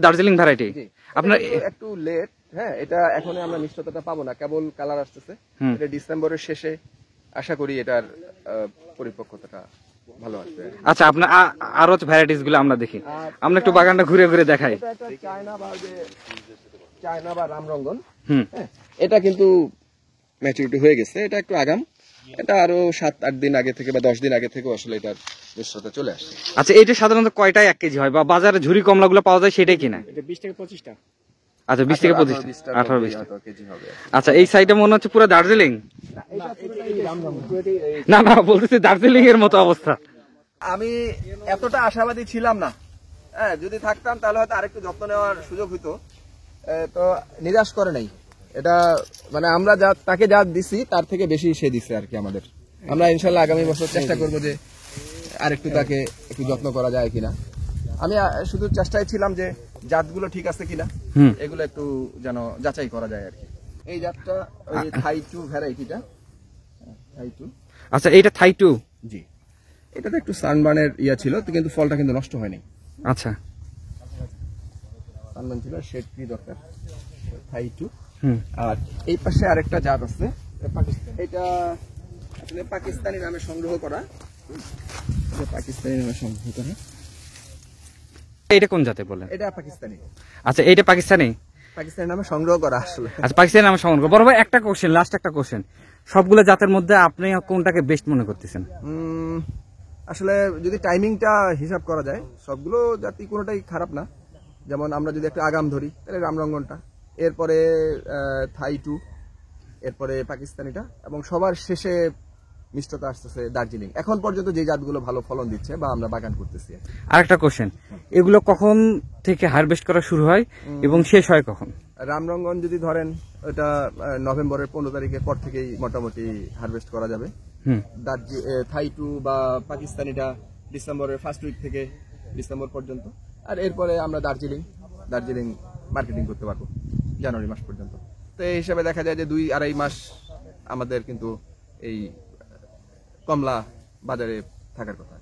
Darjeeling variety আপনার একটু late. হ্যাঁ, এটা এখনই আমরা মিষ্টতাটা পাবো না, কেবল কালার আসতেছে। এটা ডিসেম্বরের শেষে আশা করি এটার পরিপক্কতাটা ভালো আসবে। আচ্ছা, আপনার আরো ভ্যারাইটিস গুলো আমরা দেখি, আমরা একটু বাগানটা ঘুরে ঘুরে দেখাই। এটা একটা চায়না বা রামরঙ্গন। এটা কিন্তু ম্যাচুরিটি হয়ে গেছে, এটা একটু আগাম। এটা আরো 7-8 দিন আগে থেকে বা 10 দিন আগে থেকে আসলে এটার মিষ্টতা চলে আসছে। আচ্ছা, এটা সাধারণত কয়টায় 1 কেজি হয় বা বাজারে ঝুরি কমলা গুলো পাওয়া যায় সেটাই কিনা? এটা 20 থেকে 25টা। আচ্ছা, 20 থেকে 25, 18-20 কেজি হবে। আচ্ছা, এই সাইডে মনে হচ্ছে পুরো দার্জিলিং। না না, বলতেছি দার্জিলিং এর মতো অবস্থা। আমি এতটা আশাবাদী ছিলাম না। হ্যাঁ, যদি থাকতাম তাহলে হয়তো আরেকটু যত্ন নেওয়ার সুযোগ হইতো। তো নিরাশ করে নাই এটা, মানে আমরা তাকে যা দিছি তার থেকে বেশি সে দিচ্ছে আর কি আমাদের। আমরা ইনশাল্লাহ আগামী বছর চেষ্টা করবো যে আরেকটু তাকে একটু যত্ন করা যায় কিনা। আমি শুধু চেষ্টায় ছিলাম যে জাতগুলো ঠিক আছে কিনা এগুলো একটু যেন যাচাই করা যায় আর কি। এই জাতটা ওই থাই টু ভ্যারাইটিটা, থাই টু। আচ্ছা, এইটা থাই টু। জি, এটাতে একটু সানবার্নের ইয়া ছিল, কিন্তু ফলটা কিন্তু নষ্ট হয়নি। আচ্ছা, সানবার্ন ছিল, শেড কি দরকার, থাই টু। আর এই পাশে আরেকটা জাত আছে, এটা আসলে পাকিস্তানি নামে সংগ্রহ করা। পাকিস্তানি নামে সংগ্রহ করা। এটা কোন জাতে বলেন? এটা পাকিস্তানি। আচ্ছা, এইটা পাকিস্তানি, পাকিস্তানি নামে সংগ্রহ করা আসলে। আচ্ছা, পাকিস্তানি নামে সংগ্রহ করা। বড় ভাই একটা কোশ্চেন, লাস্ট একটা কোশ্চেন, সবগুলো জাতের মধ্যে আপনি কোনটাকে বেস্ট মনে করতেছেন? আসলে যদি টাইমিংটা হিসাব করা যায় সবগুলো জাতি কোনোটাই খারাপ না। যেমন আমরা যদি একটা আগাম ধরি তাহলে রামরঙ্গনটা, এরপরে থাই টু, এরপরে পাকিস্তানিটা, এবং সবার শেষে মিষ্টতা আসতেছে দার্জিলিং। এখন পর্যন্ত যে জাতগুলো ভালো ফলন দিচ্ছে বা আমরা বাগান করতেছি। আরেকটা কোশ্চেন, এগুলো কখন থেকে হারভেস্ট করা শুরু হয় এবং শেষ হয় কখন? রামরঙ্গন যদি ধরেন ওটা নভেম্বরের 15 তারিখের পর থেকেই মোটামুটি হারভেস্ট করা যাবে। থাই টু বা পাকিস্তানিটা ডিসেম্বরের ফার্স্ট উইক থেকে ডিসেম্বর পর্যন্ত। আর এরপরে আমরা দার্জিলিং মার্কেটিং করতে পারবো জানুয়ারি মাস পর্যন্ত। তো এই হিসাবে দেখা যায় যে 2-2.5 মাস আমাদের কিন্তু এই কমলা বাজারে থাকার কথা।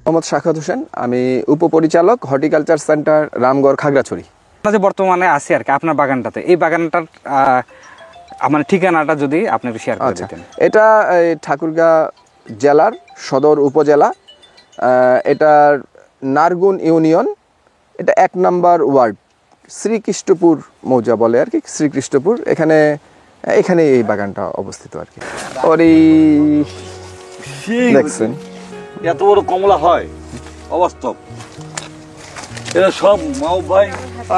মোহাম্মদ শাখাত হোসেন, আমি উপপরিচালক হর্টিকালচার সেন্টার রামগড় খাগড়াছড়ি। যে বর্তমানে আছে আর কি আপনার বাগানটাতে, এই বাগানটার আমার ঠিকানাটা যদি আপনি একটু শেয়ার করে দিতেন। এটা ঠাকুরগাঁও জেলার সদর উপজেলা, এটার নারগুন ইউনিয়ন, এটা 1 নম্বর ওয়ার্ড, শ্রীকৃষ্ণপুর মৌজা বলে আর কি, শ্রীকৃষ্ণপুর। এখানে এই বাগানটা অবস্থিত আর কি। দেখছেন এত বড় কমলা হয় অবাস্তব। এরা সব মাও ভাই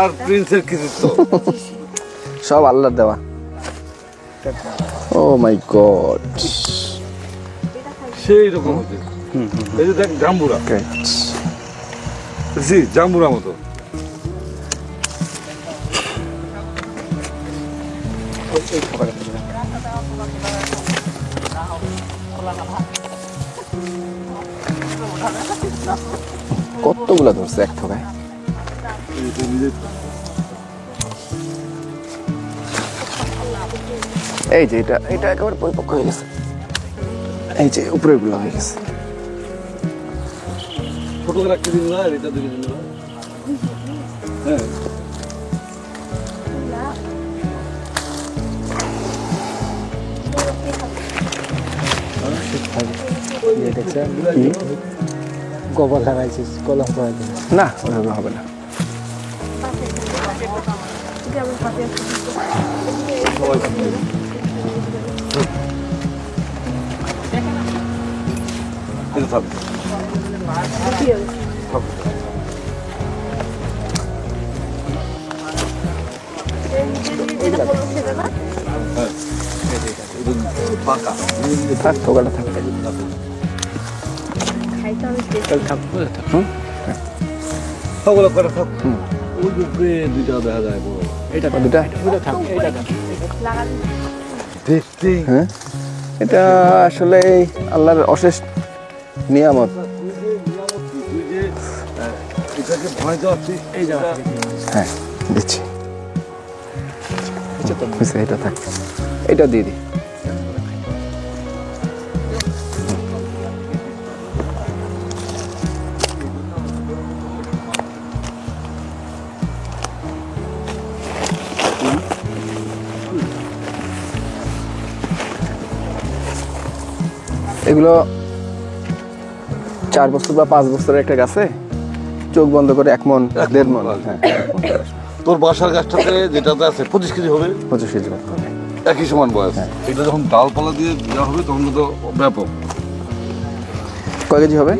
আর প্রিন্সের কৃতিত্ব, সব আল্লাহর দেওয়া। ও মাই গড, সেই রকম হচ্ছে। এই যে দেখ জাম্বুরা, জি জাম্বুরা মতো। কতগুলা ধরছে এক ঠোকায়। এই যে এটা একেবারে পরিপক্ক হয়ে গেছে, এই যে উপরের গুলো হয়ে গেছে। ছোট একটা দিন না, এটা 2 দিন না। হ্যাঁ, গোবর লাগাইছিস, কলম করে দিন না, ওইভাবে হবে না। এটা থাকবে। পাকা থাক, ঠোকাটা থাক। ওগুলো করে থাক। ওই উপরে 2টা দেখা যায় বড়। এটা দুটা দেখতে হ্যাঁ, এটা আসলে আল্লাহর অশেষ নিয়ামত। তুই যে এটাকে ভয় যাচ্ছিস, এই জায়গা হ্যাঁ দিচ্ছি, এটা থাক, এটা দিয়ে দিই। এগুলো 4 বছর বা 5 বছরের একটা গাছে চোখ বন্ধ করে 1 মণ 1.5 মণ, হ্যাঁ, 1 মণ করে আসবে। তোর বাসার গাছটাতে যেটাতে আছে 25 কেজি হবে, 25 কেজি মতো হবে। একই সমান বয়স। এটা যখন ডালপালা দিয়ে দেওয়া হবে তখন তো ব্যাপক। কয় কেজি হবে?